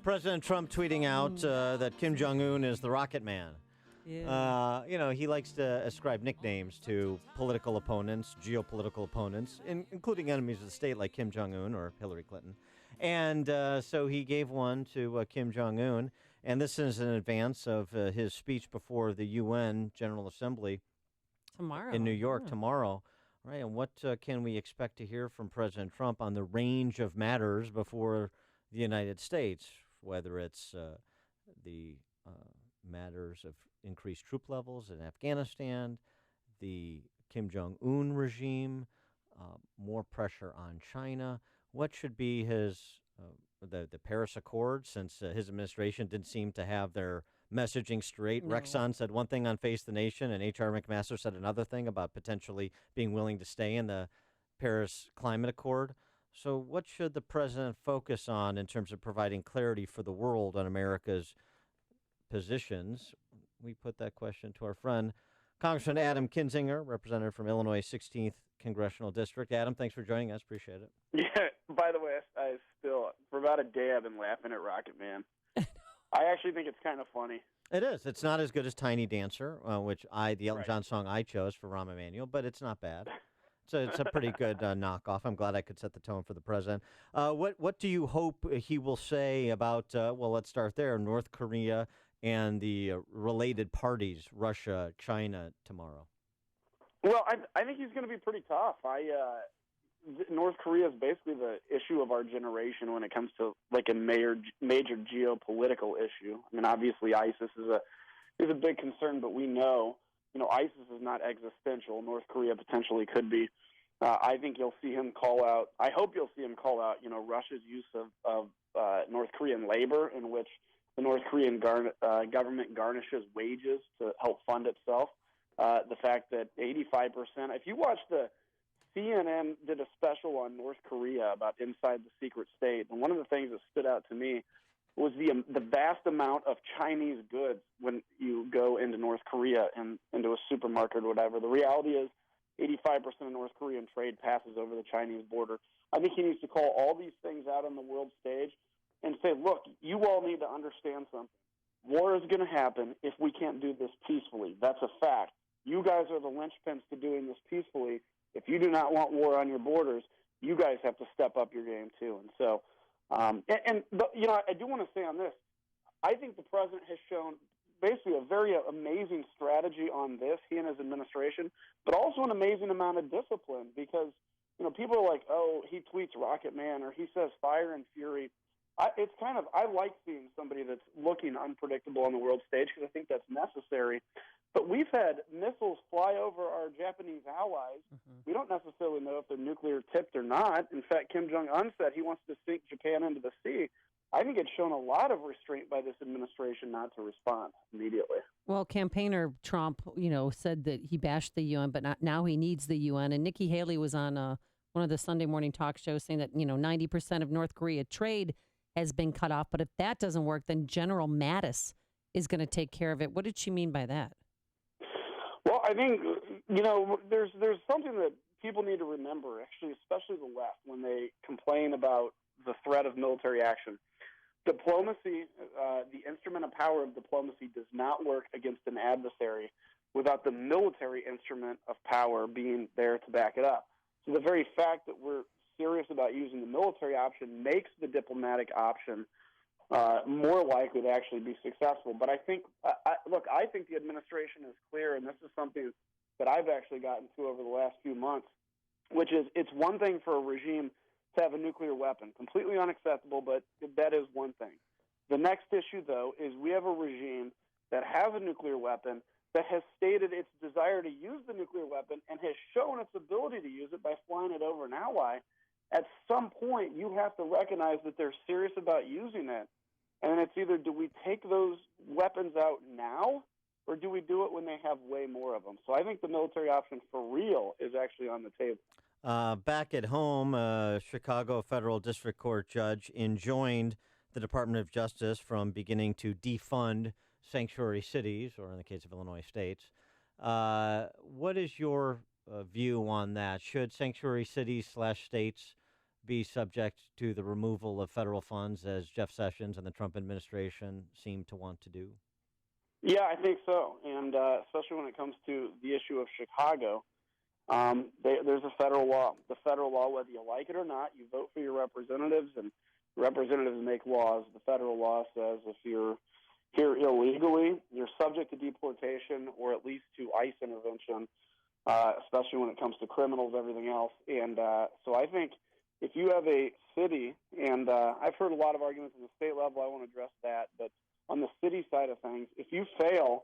President Trump tweeting out that Kim Jong-un is the Rocket Man. Yeah. He likes to ascribe nicknames to political opponents, geopolitical opponents, including enemies of the state like Kim Jong-un or Hillary Clinton. And so he gave one to Kim Jong-un, and this is in advance of his speech before the UN General Assembly Tomorrow. in New York tomorrow. Right, and what can we expect to hear from President Trump on the range of matters before the United States, whether it's the matters of increased troop levels in Afghanistan, the Kim Jong-un regime, more pressure on China? What should be his the Paris Accord, since his administration didn't seem to have their messaging straight? No. Rexon said one thing on Face the Nation, and H.R. McMaster said another thing about potentially being willing to stay in the Paris Climate Accord. So what should the president focus on in terms of providing clarity for the world on America's positions? We put that question to our friend, Congressman Adam Kinzinger, representative from Illinois' 16th Congressional District. Adam, thanks for joining us. Appreciate it. Yeah, by the way, I still, for about a day, I've been laughing at Rocket Man. I actually think it's kind of funny. It is. It's not as good as Tiny Dancer, which the Elton John song I chose for Rahm Emanuel, but it's not bad. It's a pretty good knockoff. I'm glad I could set the tone for the president. What do you hope he will say about, let's start there, North Korea and the related parties, Russia, China, tomorrow? Well, I think he's going to be pretty tough. North Korea is basically the issue of our generation when it comes to like a major geopolitical issue. I mean, obviously ISIS is a big concern, but we know, ISIS is not existential. North Korea potentially could be. I think you'll see him call out. I hope you'll see him call out, Russia's use of North Korean labor, in which the North Korean government garnishes wages to help fund itself. The fact that 85%, if you watch CNN did a special on North Korea about inside the secret state, and one of the things that stood out to me was the vast amount of Chinese goods when you go into North Korea and into a supermarket or whatever. The reality is 85% of North Korean trade passes over the Chinese border. I think he needs to call all these things out on the world stage and say, look, you all need to understand something. War is going to happen if we can't do this peacefully. That's a fact. You guys are the linchpins to doing this peacefully. If you do not want war on your borders, you guys have to step up your game too. And so, I do want to say on this, I think the president has shown basically a very amazing strategy on this, he and his administration, but also an amazing amount of discipline because, people are like, oh, he tweets Rocket Man or he says fire and fury. I like seeing somebody that's looking unpredictable on the world stage because I think that's necessary. But we've had missiles fly over our Japanese allies. Mm-hmm. We don't necessarily know if they're nuclear tipped or not. In fact, Kim Jong-un said he wants to sink Japan into the sea. I think it's shown a lot of restraint by this administration not to respond immediately. Well, campaigner Trump, said that he bashed the UN, but now he needs the UN. And Nikki Haley was on one of the Sunday morning talk shows saying that, 90% of North Korea trade has been cut off. But if that doesn't work, then General Mattis is going to take care of it. What did she mean by that? Well, I think, there's something that people need to remember, actually, especially the left, when they complain about the threat of military action. Diplomacy, the instrument of power of diplomacy does not work against an adversary without the military instrument of power being there to back it up. So the very fact that we're serious about using the military option makes the diplomatic option more likely to actually be successful. But I think, I think the administration is clear, and this is something that I've actually gotten to over the last few months, which is it's one thing for a regime to have a nuclear weapon, completely unacceptable, but that is one thing. The next issue, though, is we have a regime that has a nuclear weapon that has stated its desire to use the nuclear weapon and has shown its ability to use it by flying it over an ally. At some point, you have to recognize that they're serious about using it. And it's either do we take those weapons out now or do we do it when they have way more of them? So I think the military option for real is actually on the table. Back at home, Chicago Federal District Court judge enjoined the Department of Justice from beginning to defund sanctuary cities, or in the case of Illinois states. What is your view on that? Should sanctuary cities / states be subject to the removal of federal funds, as Jeff Sessions and the Trump administration seem to want to do? Yeah, I think so, and especially when it comes to the issue of Chicago, there's a federal law. The federal law, whether you like it or not, you vote for your representatives, and representatives make laws. The federal law says if you're here illegally, you're subject to deportation or at least to ICE intervention, especially when it comes to criminals, everything else. And so I think if you have a city, and I've heard a lot of arguments on the state level, I won't address that, but on the city side of things, if you fail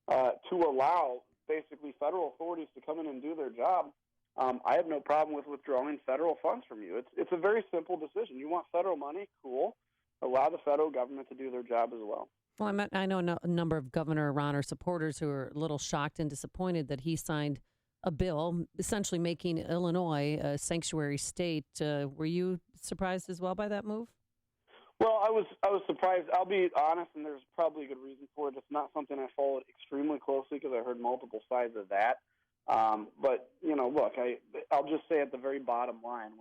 to allow basically federal authorities to come in and do their job, I have no problem with withdrawing federal funds from you. It's a very simple decision. You want federal money? Cool. Allow the federal government to do their job as well. Well, I know a number of Governor Rauner supporters who are a little shocked and disappointed that he signed a bill essentially making Illinois a sanctuary state. Were you surprised as well by that move? Well, I was surprised. I'll be honest, and there's probably a good reason for it. It's not something I followed extremely closely because I heard multiple sides of that. But look, I'll just say at the very bottom line,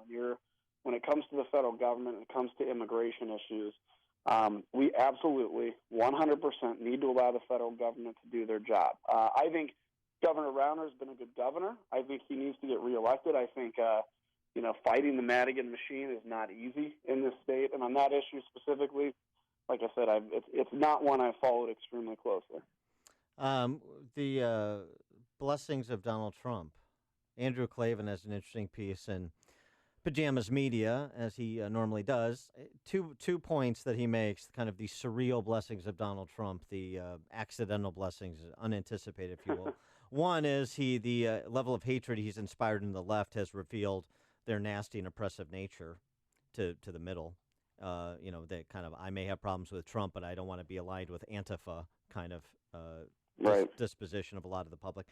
when it comes to the federal government, when it comes to immigration issues, we absolutely 100% need to allow the federal government to do their job. I think Governor Rauner has been a good governor. I think he needs to get reelected. I think fighting the Madigan machine is not easy in this state, and on that issue specifically, like I said, it's not one I followed extremely closely. The blessings of Donald Trump. Andrew Klavan has an interesting piece in Pajamas Media, as he normally does. Two points that he makes, kind of the surreal blessings of Donald Trump, the accidental blessings, unanticipated, if you will. One is the level of hatred he's inspired in the left has revealed their nasty and oppressive nature to the middle. That kind of, I may have problems with Trump, but I don't want to be aligned with Antifa kind of disposition of a lot of the public.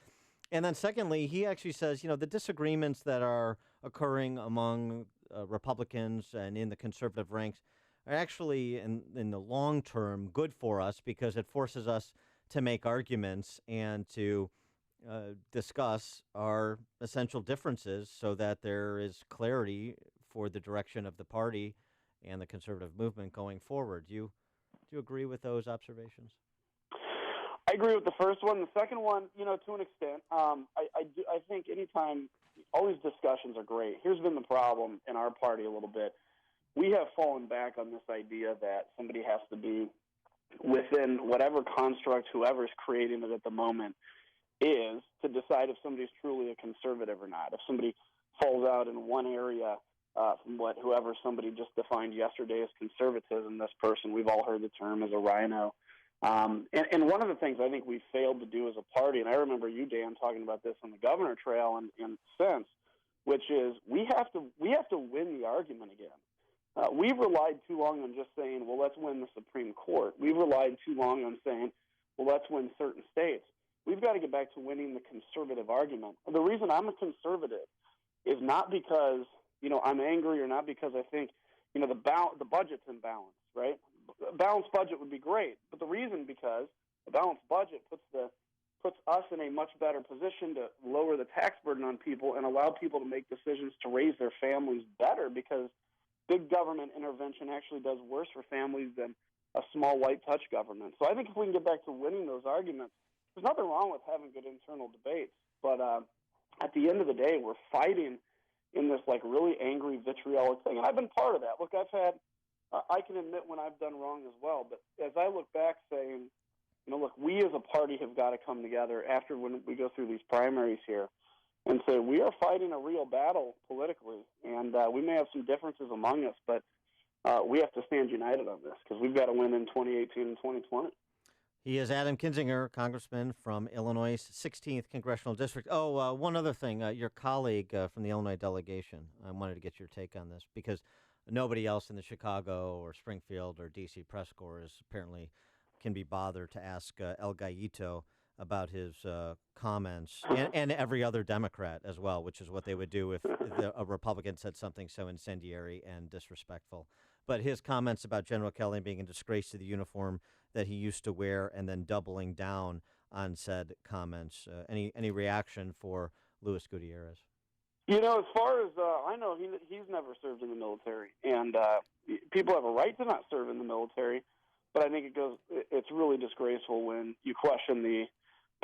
And then secondly, he actually says, the disagreements that are occurring among Republicans and in the conservative ranks are actually, in the long term, good for us because it forces us to make arguments and to discuss our essential differences so that there is clarity for the direction of the party and the conservative movement going forward. Do you agree with those observations? I agree with the first one. The second one, to an extent, I think anytime, all these discussions are great. Here's been the problem in our party a little bit. We have fallen back on this idea that somebody has to be within whatever construct whoever's creating it at the moment is to decide if somebody's truly a conservative or not. If somebody falls out in one area from what whoever somebody just defined yesterday as conservatism, this person, we've all heard the term, as a rhino. And one of the things I think we failed to do as a party, and I remember you, Dan, talking about this on the Governor Trail and since, which is we have to win the argument again. We've relied too long on just saying, well, let's win the Supreme Court. We've relied too long on saying, well, let's win certain states. We've got to get back to winning the conservative argument. The reason I'm a conservative is not because, I'm angry or not because I think, the budget's imbalanced, right? A balanced budget would be great, but the reason because a balanced budget puts us in a much better position to lower the tax burden on people and allow people to make decisions to raise their families better because big government intervention actually does worse for families than a small light touch government. So I think if we can get back to winning those arguments, there's nothing wrong with having good internal debates, but at the end of the day, we're fighting in this really angry, vitriolic thing, and I've been part of that. Look, I can admit when I've done wrong as well, but as I look back saying, look, we as a party have got to come together after when we go through these primaries here and say we are fighting a real battle politically, and we may have some differences among us, but we have to stand united on this because we've got to win in 2018 and 2020. He is Adam Kinzinger, congressman from Illinois' 16th Congressional District. Oh, one other thing. Your colleague from the Illinois delegation, I wanted to get your take on this because nobody else in the Chicago or Springfield or D.C. press corps apparently can be bothered to ask El Gallito about his comments, and every other Democrat as well, which is what they would do if a Republican said something so incendiary and disrespectful. But his comments about General Kelly being a disgrace to the uniform that he used to wear and then doubling down on said comments. Any reaction for Louis Gutierrez? As far as I know, he's never served in the military, and people have a right to not serve in the military. But I think it's really disgraceful when you question the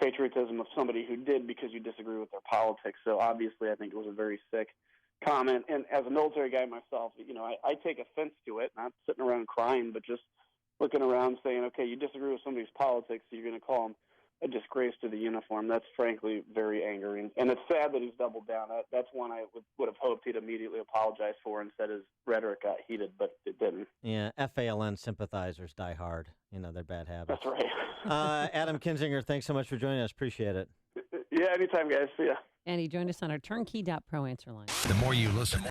patriotism of somebody who did because you disagree with their politics. So obviously, I think it was a very sick comment. And as a military guy myself, I take offense to it, not sitting around crying, but just looking around saying, okay, you disagree with somebody's politics, so you're going to call them a disgrace to the uniform. That's frankly very angering. And it's sad that he's doubled down. That's one I would have hoped he'd immediately apologize for. Instead, his rhetoric got heated, but it didn't. Yeah, FALN sympathizers die hard. They're bad habits. That's right. Adam Kinzinger, thanks so much for joining us. Appreciate it. Yeah, anytime, guys. See ya. And he joined us on our turnkey.pro answer line. The more you listen,